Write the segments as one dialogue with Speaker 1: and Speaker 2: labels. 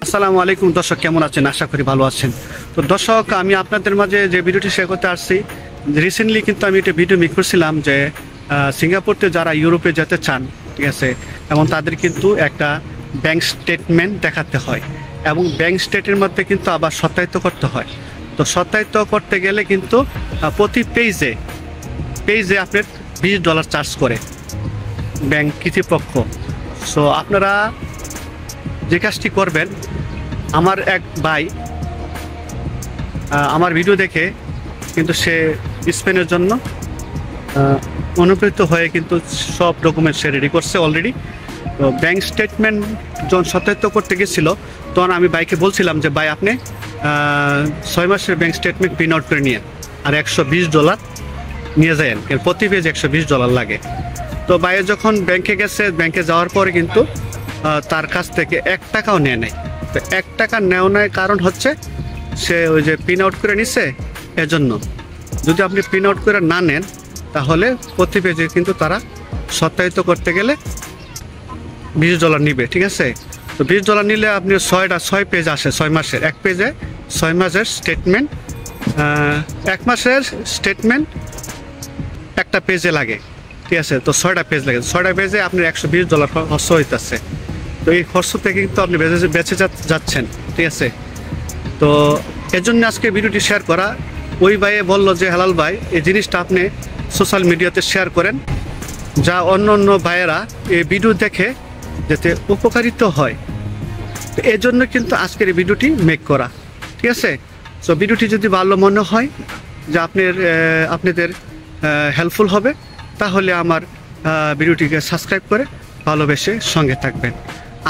Speaker 1: আসসালামু আলাইকুম দর্শক, কেমন আছেন? আশা করি ভালো আছেন। তো দর্শক, আমি আপনাদের মাঝে যে ভিডিওটি শেয়ার করতে আসছি, রিসেন্টলি কিন্তু আমি একটা ভিডিও মেক করছিলাম যে সিঙ্গাপুরতে যারা ইউরোপে যেতে চান, ঠিক আছে, এবং তাদের কিন্তু একটা ব্যাংক স্টেটমেন্ট দেখাতে হয় এবং ব্যাংক স্টেটের মধ্যে কিন্তু আবার সত্যায়িত করতে হয়। তো সত্যায়িত করতে গেলে কিন্তু প্রতি পেজে আপনার $20 চার্জ করে ব্যাংক কর্তৃপক্ষ। সো আপনারা যে কাজটি করবেন, আমার এক ভাই আমার ভিডিও দেখে কিন্তু সে স্পেনের জন্য অনুপ্রেরিত হয়ে কিন্তু সব ডকুমেন্ট সে রেডি করছে অলরেডি। তো ব্যাংক স্টেটমেন্ট যখন সত্যায়িত করতে গেছিলো, তখন আমি ভাইকে বলছিলাম যে ভাই, আপনি 6 মাসের ব্যাংক স্টেটমেন্ট প্রিন্ট আউট করে নিয়ে আর $120 নিয়ে যায়েন, প্রতি পেজ $120 লাগে। তো ভাইয়ে যখন ব্যাংকে গেছে, ব্যাংকে যাওয়ার পরে কিন্তু তার কাছ থেকে 1 টাকাও নেয় নাই। তো 1 টাকা নেওয়া নেয় কারণ হচ্ছে সে ওই যে প্রিন্ট আউট করে নিছে, এজন্য। যদি আপনি প্রিন্ট আউট করে না নেন, তাহলে প্রতি পেজে কিন্তু তারা সত্যায়িত করতে গেলে $20 নিবে, ঠিক আছে। তো $20 নিলে আপনি 6 পেজ আসে 6 মাসের, এক পেজে 6 মাসের স্টেটমেন্ট, 1 মাসের স্টেটমেন্ট একটা পেজে লাগে, ঠিক আছে। তো 6টা পেজ লাগে, 6টা পেজে আপনার $120 খরচ হইতেছে। তো এই খরচ থেকে কিন্তু আপনি বেঁচে যাচ্ছেন, ঠিক আছে। তো এর জন্য আজকে ভিডিওটি শেয়ার করা। ওই ভাইয়ে বললো যে হেলাল ভাই, এই জিনিসটা আপনি সোশ্যাল মিডিয়াতে শেয়ার করেন, যা অন্য অন্য ভাইয়েরা এই ভিডিও দেখে যাতে উপকারিত হয়। তো এই জন্য কিন্তু আজকের এই ভিডিওটি মেক করা, ঠিক আছে। সো ভিডিওটি যদি ভালো মনে হয় যে আপনাদের হেল্পফুল হবে, তাহলে আমার ভিডিওটিকে সাবস্ক্রাইব করে ভালোবেসে সঙ্গে থাকবেন।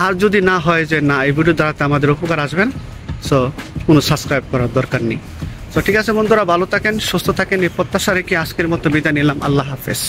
Speaker 1: আর যদি না হয় যে না, এই ভিডিও দ্বারাতে আমাদের উপকার আসবেন, সো কোনো সাবস্ক্রাইব করার দরকার নেই। তো ঠিক আছে বন্ধুরা, ভালো থাকেন, সুস্থ থাকেন, এই প্রত্যাশা রেখে আজকের মতো বিদায় নিলাম। আল্লাহ হাফেজ।